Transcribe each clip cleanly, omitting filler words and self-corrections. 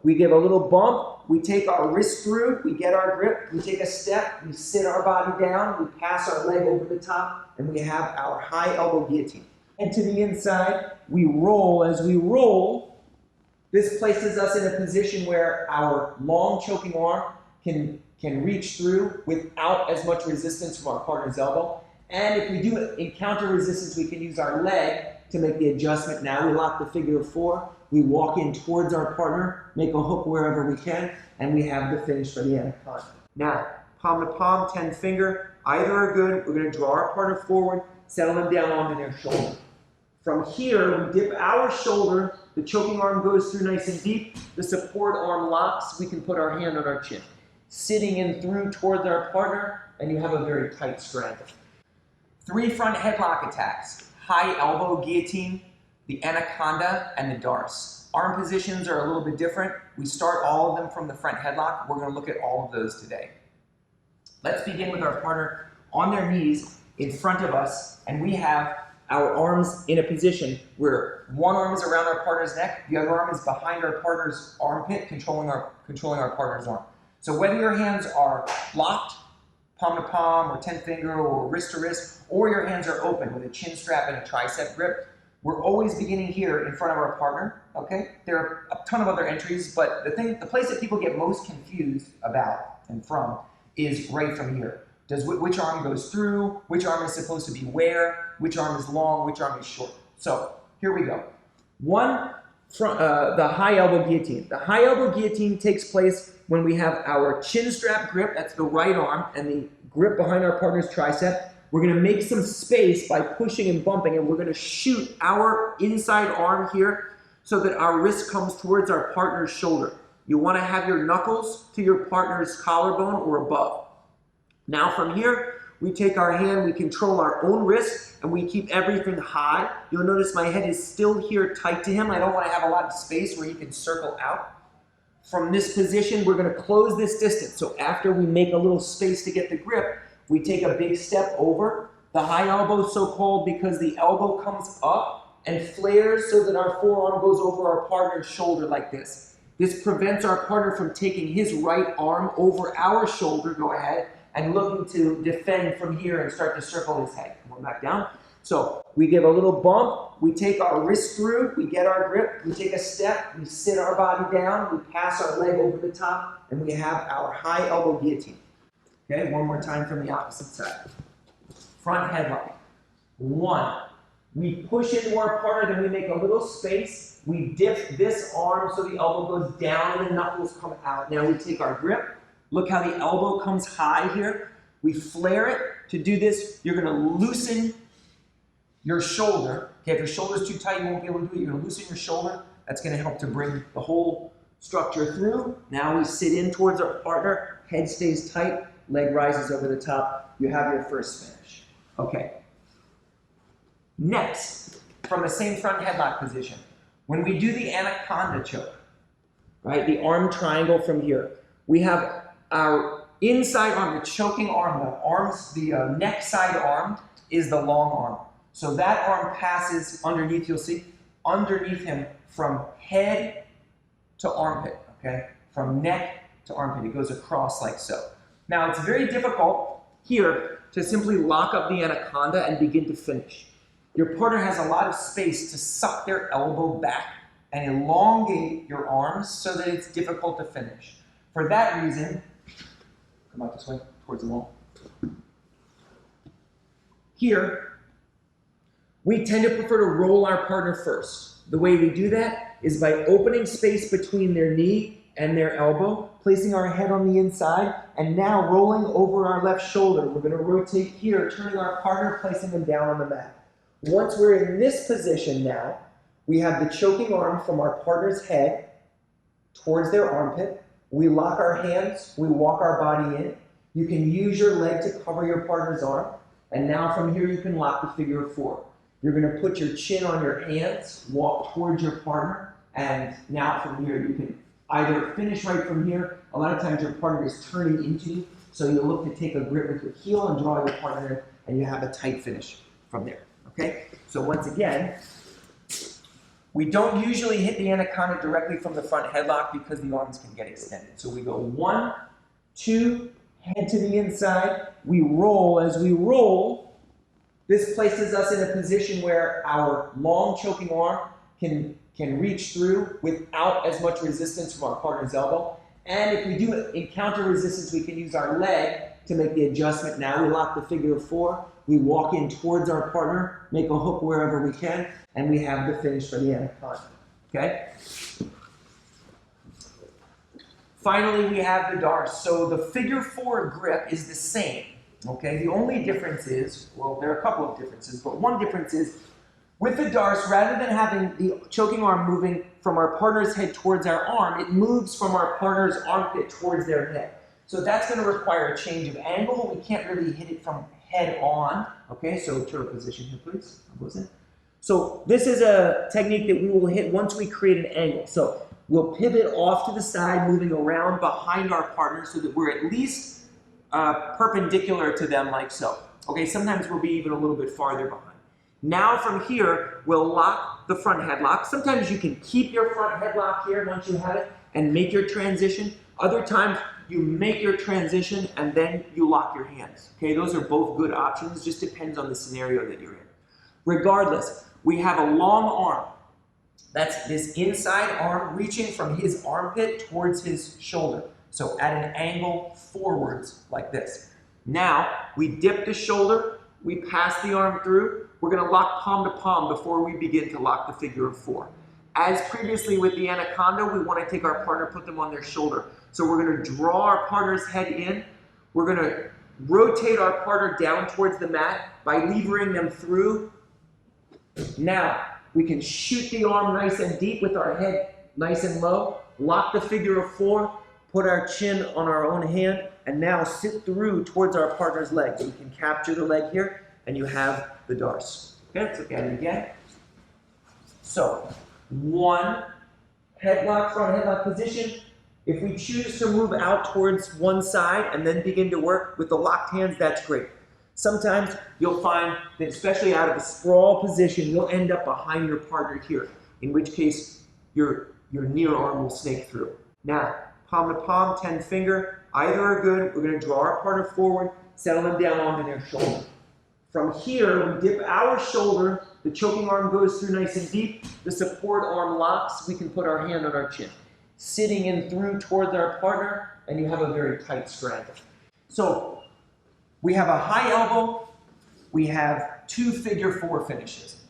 we give a little bump, we take our wrist through, we get our grip, we take a step, we sit our body down, we pass our leg over the top, and we have our high elbow guillotine. And to the inside, we roll. As we roll, this places us in a position where our long choking arm can reach through without as much resistance from our partner's elbow. And if we do encounter resistance, we can use our leg to make the adjustment. Now we lock the figure of 4. We walk in towards our partner, make a hook wherever we can, and we have the finish for the Anaconda. Now, palm to palm, 10 finger, either are good. We're going to draw our partner forward, settle them down onto their shoulder. From here, we dip our shoulder, the choking arm goes through nice and deep, the support arm locks, we can put our hand on our chin. Sitting in through towards our partner, and you have a very tight strangle. 3 front headlock attacks: high elbow guillotine, the Anaconda, and the Darce. Arm positions are a little bit different. We start all of them from the front headlock. We're going to look at all of those today. Let's begin with our partner on their knees in front of us, and we have our arms in a position where one arm is around our partner's neck, the other arm is behind our partner's armpit, controlling our partner's arm. So whether your hands are locked, palm to palm, or 10 finger, or wrist to wrist, or your hands are open with a chin strap and a tricep grip, we're always beginning here in front of our partner, okay? There are a ton of other entries, but the place that people get most confused about and from is right from here. Which arm goes through, which arm is supposed to be where, which arm is long, which arm is short. So here we go. The high elbow guillotine. The high elbow guillotine takes place when we have our chin strap grip, that's the right arm, and the grip behind our partner's tricep. We're going to make some space by pushing and bumping, and we're going to shoot our inside arm here so that our wrist comes towards our partner's shoulder. You want to have your knuckles to your partner's collarbone or above. Now from here, we take our hand, we control our own wrist, and we keep everything high. You'll notice my head is still here tight to him. I don't want to have a lot of space where he can circle out. From this position, we're going to close this distance. So after we make a little space to get the grip, we take a big step over. The high elbow is so called because the elbow comes up and flares so that our forearm goes over our partner's shoulder like this. This prevents our partner from taking his right arm over our shoulder, go ahead, and looking to defend from here and start to circle his head. Come on back down. So we give a little bump, we take our wrist through, we get our grip, we take a step, we sit our body down, we pass our leg over the top, and we have our high elbow guillotine. Okay, one more time from the opposite side. Front headlock. 1. We push into our partner, then we make a little space. We dip this arm so the elbow goes down and the knuckles come out. Now we take our grip. Look how the elbow comes high here. We flare it. To do this, you're going to loosen your shoulder. Okay, if your shoulder's too tight, you won't be able to do it. You're going to loosen your shoulder. That's going to help to bring the whole structure through. Now we sit in towards our partner. Head stays tight. Leg rises over the top. You have your first finish. Okay. Next, from the same front headlock position, when we do the Anaconda choke, right, the arm triangle from here, we have our inside arm, the choking arm, the neck side arm is the long arm. So that arm passes underneath, you'll see, underneath him from head to armpit, okay? From neck to armpit. It goes across like so. Now, it's very difficult here to simply lock up the Anaconda and begin to finish. Your partner has a lot of space to suck their elbow back and elongate your arms so that it's difficult to finish. For that reason, come out this way, towards the wall. Here, we tend to prefer to roll our partner first. The way we do that is by opening space between their knee and their elbow, placing our head on the inside, and now rolling over our left shoulder. We're going to rotate here, turning our partner, placing them down on the mat. Once we're in this position now, we have the choking arm from our partner's head towards their armpit. We lock our hands, we walk our body in. You can use your leg to cover your partner's arm, and now from here you can lock the figure of 4. You're going to put your chin on your hands, walk towards your partner, and now from here you can either finish right from here. A lot of times your partner is turning into you, so you look to take a grip with your heel and draw your partner in, and you have a tight finish from there. Okay? So once again, We don't usually hit the Anaconda directly from the front headlock because the arms can get extended. So we go 1, 2, head to the inside. We roll. As we roll, this places us in a position where our long choking arm can reach through without as much resistance from our partner's elbow. And if we do encounter resistance, we can use our leg to make the adjustment. Now we lock the figure of 4. We walk in towards our partner, make a hook wherever we can, and we have the finish for the Anaconda. Okay? Finally, we have the darce. So the figure 4 grip is the same. Okay? The only difference is, well, there are a couple of differences, but one difference is with the darce, rather than having the choking arm moving from our partner's head towards our arm, it moves from our partner's armpit towards their head. So that's going to require a change of angle. We can't really hit it from head on. Okay, so turtle position here, please. So this is a technique that we will hit once we create an angle. So we'll pivot off to the side, moving around behind our partner so that we're at least perpendicular to them like so. Okay, sometimes we'll be even a little bit farther behind. Now from here, we'll lock the front headlock. Sometimes you can keep your front headlock here once you have it and make your transition. Other times, you make your transition and then you lock your hands. Okay, those are both good options. Just depends on the scenario that you're in. Regardless, we have a long arm. That's this inside arm reaching from his armpit towards his shoulder. So at an angle forwards like this. Now, we dip the shoulder, we pass the arm through. We're going to lock palm to palm before we begin to lock the figure of 4. As previously with the Anaconda, we want to take our partner, put them on their shoulder. So we're going to draw our partner's head in. We're going to rotate our partner down towards the mat by levering them through. Now, we can shoot the arm nice and deep with our head nice and low, lock the figure of 4, put our chin on our own hand, and now sit through towards our partner's leg. So you can capture the leg here, and you have the darce. Okay, let's look at it again. So, 1, headlock, front headlock position. If we choose to move out towards one side and then begin to work with the locked hands, that's great. Sometimes you'll find that, especially out of a sprawl position, you'll end up behind your partner here, in which case your near arm will snake through. Now, palm to palm, 10 finger, either are good. We're going to draw our partner forward, settle them down onto their shoulder. From here, we dip our shoulder, the choking arm goes through nice and deep, the support arm locks, we can put our hand on our chin. Sitting in through towards our partner, and you have a very tight strangle. So, we have a high elbow, we have 2 figure 4 finishes.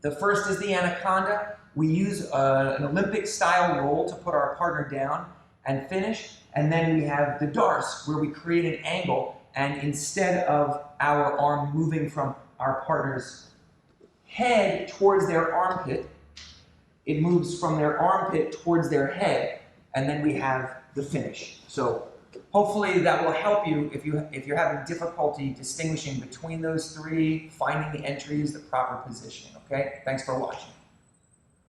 The first is the Anaconda. We use an Olympic style roll to put our partner down and finish, and then we have the darce, where we create an angle, and instead of our arm moving from our partner's head towards their armpit, it moves from their armpit towards their head, and then we have the finish. So hopefully that will help you if you're having difficulty distinguishing between those 3, finding the entries, the proper positioning. Okay? Thanks for watching.